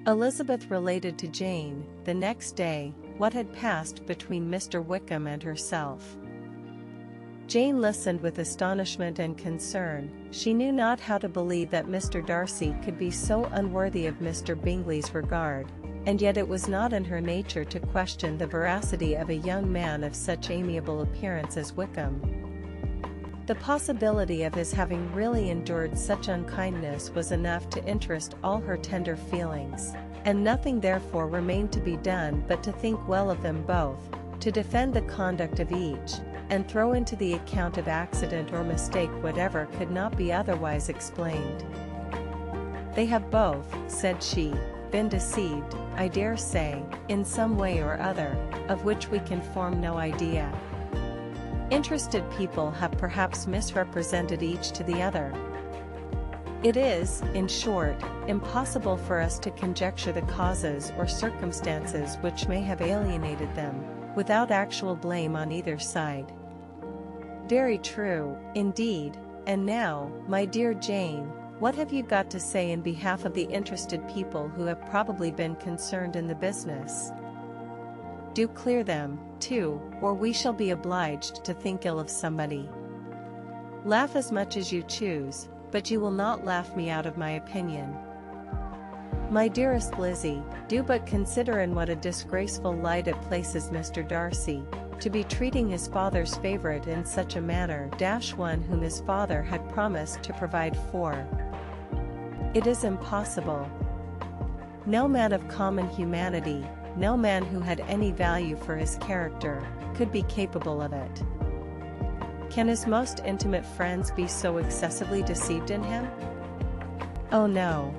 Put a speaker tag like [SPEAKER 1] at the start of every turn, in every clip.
[SPEAKER 1] Elizabeth related to Jane, the next day, what had passed between Mr. Wickham and herself. Jane listened with astonishment and concern. She knew not how to believe that Mr. Darcy could be so unworthy of Mr. Bingley's regard, and yet it was not in her nature to question the veracity of a young man of such amiable appearance as Wickham. The possibility of his having really endured such unkindness was enough to interest all her tender feelings, and nothing therefore remained to be done but to think well of them both, to defend the conduct of each, and throw into the account of accident or mistake whatever could not be otherwise explained. "They have both," said she, "been deceived, I dare say, in some way or other, of which we can form no idea. Interested people have perhaps misrepresented each to the other. It is, in short, impossible for us to conjecture the causes or circumstances which may have alienated them, without actual blame on either side." "Very true, indeed. And now, my dear Jane, what have you got to say in behalf of the interested people who have probably been concerned in the business? Do clear them, too, or we shall be obliged to think ill of somebody. Laugh as much as you choose, but you will not laugh me out of my opinion. My dearest Lizzie, do but consider in what a disgraceful light it places Mr. Darcy, to be treating his father's favourite in such a manner, one whom his father had promised to provide for. It is impossible. No man of common humanity, no man who had any value for his character, could be capable of it. Can his most intimate friends be so excessively deceived in him? Oh no.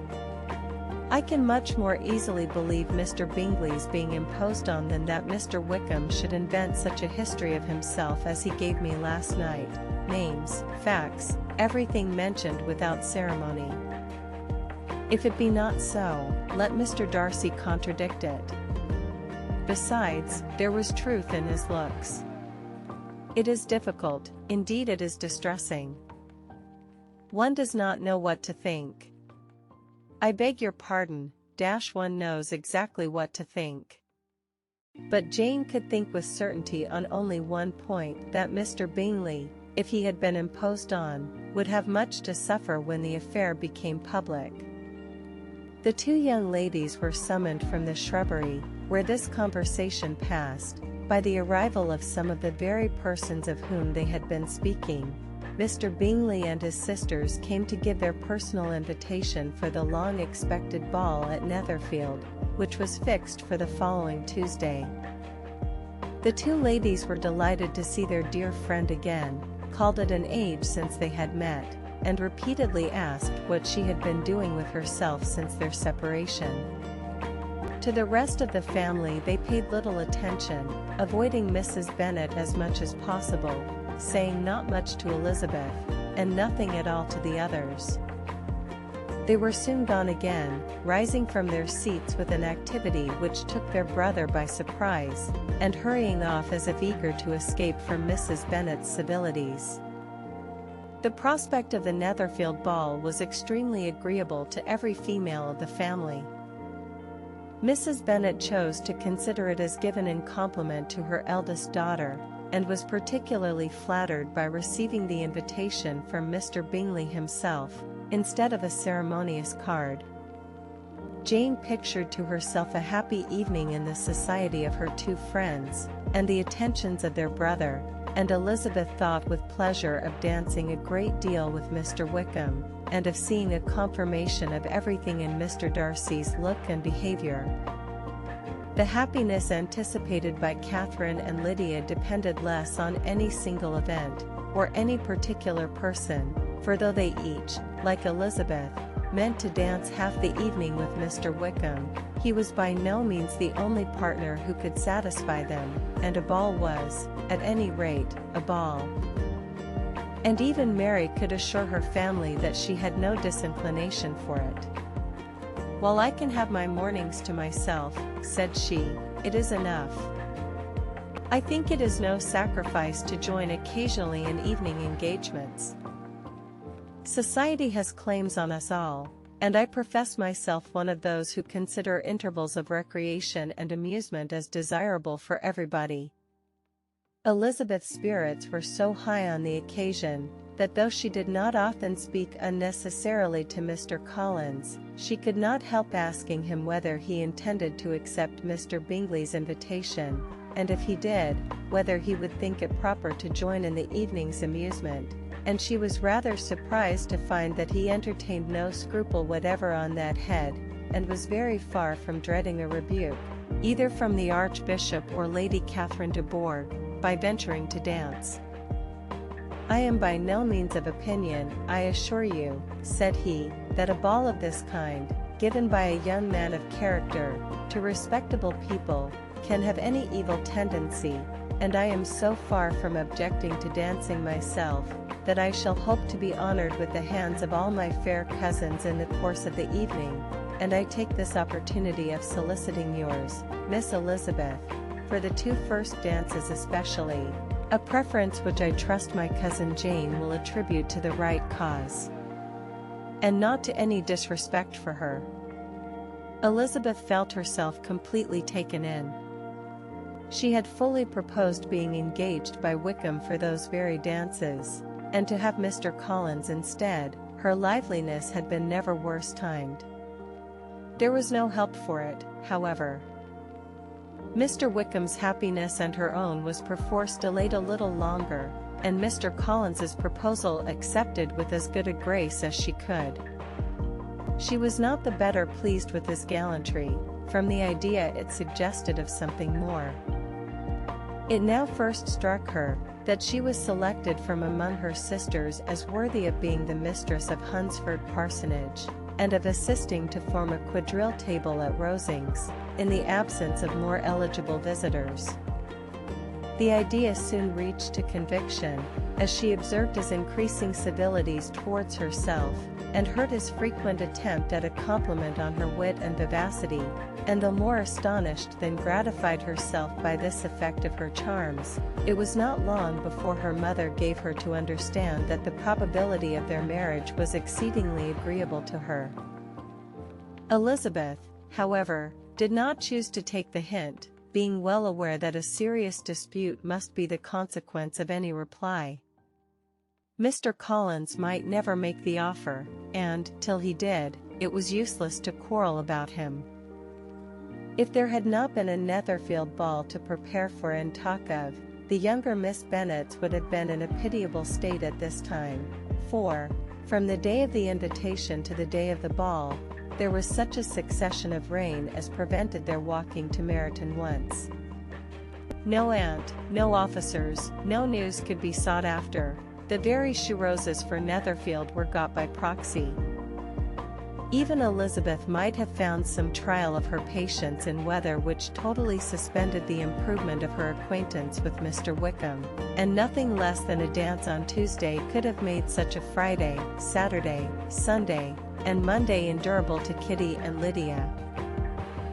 [SPEAKER 1] I can much more easily believe Mr. Bingley's being imposed on than that Mr. Wickham should invent such a history of himself as he gave me last night, names, facts, everything mentioned without ceremony. If it be not so, let Mr. Darcy contradict it. Besides, there was truth in his looks. It is difficult, indeed it is distressing. One does not know what to think. I beg your pardon, one knows exactly what to think." But Jane could think with certainty on only one point, that Mr. Bingley, if he had been imposed on, would have much to suffer when the affair became public. The two young ladies were summoned from the shrubbery, where this conversation passed, by the arrival of some of the very persons of whom they had been speaking. Mr. Bingley and his sisters came to give their personal invitation for the long-expected ball at Netherfield, which was fixed for the following Tuesday. The two ladies were delighted to see their dear friend again, called it an age since they had met, and repeatedly asked what she had been doing with herself since their separation. To the rest of the family they paid little attention, avoiding Mrs. Bennet as much as possible, saying not much to Elizabeth, and nothing at all to the others. They were soon gone again, rising from their seats with an activity which took their brother by surprise, and hurrying off as if eager to escape from Mrs. Bennet's civilities. The prospect of the Netherfield ball was extremely agreeable to every female of the family. Mrs. Bennet chose to consider it as given in compliment to her eldest daughter, and was particularly flattered by receiving the invitation from Mr. Bingley himself, instead of a ceremonious card. Jane pictured to herself a happy evening in the society of her two friends, and the attentions of their brother, and Elizabeth thought with pleasure of dancing a great deal with Mr. Wickham, and of seeing a confirmation of everything in Mr. Darcy's look and behaviour. The happiness anticipated by Catherine and Lydia depended less on any single event, or any particular person, for though they each, like Elizabeth, meant to dance half the evening with Mr. Wickham, he was by no means the only partner who could satisfy them, and a ball was, at any rate, a ball. And even Mary could assure her family that she had no disinclination for it. "While I can have my mornings to myself," said she, "it is enough. I think it is no sacrifice to join occasionally in evening engagements. Society has claims on us all, and I profess myself one of those who consider intervals of recreation and amusement as desirable for everybody." Elizabeth's spirits were so high on the occasion, that though she did not often speak unnecessarily to Mr. Collins, she could not help asking him whether he intended to accept Mr. Bingley's invitation, and if he did, whether he would think it proper to join in the evening's amusement, and she was rather surprised to find that he entertained no scruple whatever on that head, and was very far from dreading a rebuke, either from the Archbishop or Lady Catherine de Bourgh, by venturing to dance. "I am by no means of opinion, I assure you," said he, "that a ball of this kind, given by a young man of character, to respectable people, can have any evil tendency, and I am so far from objecting to dancing myself, that I shall hope to be honored with the hands of all my fair cousins in the course of the evening, and I take this opportunity of soliciting yours, Miss Elizabeth, for the 2 first dances especially, a preference which I trust my cousin Jane will attribute to the right cause, and not to any disrespect for her." Elizabeth felt herself completely taken in. She had fully proposed being engaged by Wickham for those very dances, and to have Mr. Collins instead, her liveliness had been never worse timed. There was no help for it, however. Mr. Wickham's happiness and her own was perforce delayed a little longer, and Mr. Collins's proposal accepted with as good a grace as she could. She was not the better pleased with his gallantry, from the idea it suggested of something more. It now first struck her, that she was selected from among her sisters as worthy of being the mistress of Hunsford Parsonage, and of assisting to form a quadrille table at Rosings, in the absence of more eligible visitors. The idea soon reached to conviction, as she observed his increasing civilities towards herself, and heard his frequent attempt at a compliment on her wit and vivacity, and though more astonished than gratified herself by this effect of her charms, it was not long before her mother gave her to understand that the probability of their marriage was exceedingly agreeable to her. Elizabeth, however, did not choose to take the hint, being well aware that a serious dispute must be the consequence of any reply. Mr. Collins might never make the offer, and, till he did, it was useless to quarrel about him. If there had not been a Netherfield ball to prepare for and talk of, the younger Miss Bennets would have been in a pitiable state at this time, for, from the day of the invitation to the day of the ball, there was such a succession of rain as prevented their walking to Meryton once. No aunt, no officers, no news could be sought after. The very chourouses for Netherfield were got by proxy. Even Elizabeth might have found some trial of her patience in weather which totally suspended the improvement of her acquaintance with Mr. Wickham, and nothing less than a dance on Tuesday could have made such a Friday, Saturday, Sunday, and Monday endurable to Kitty and Lydia.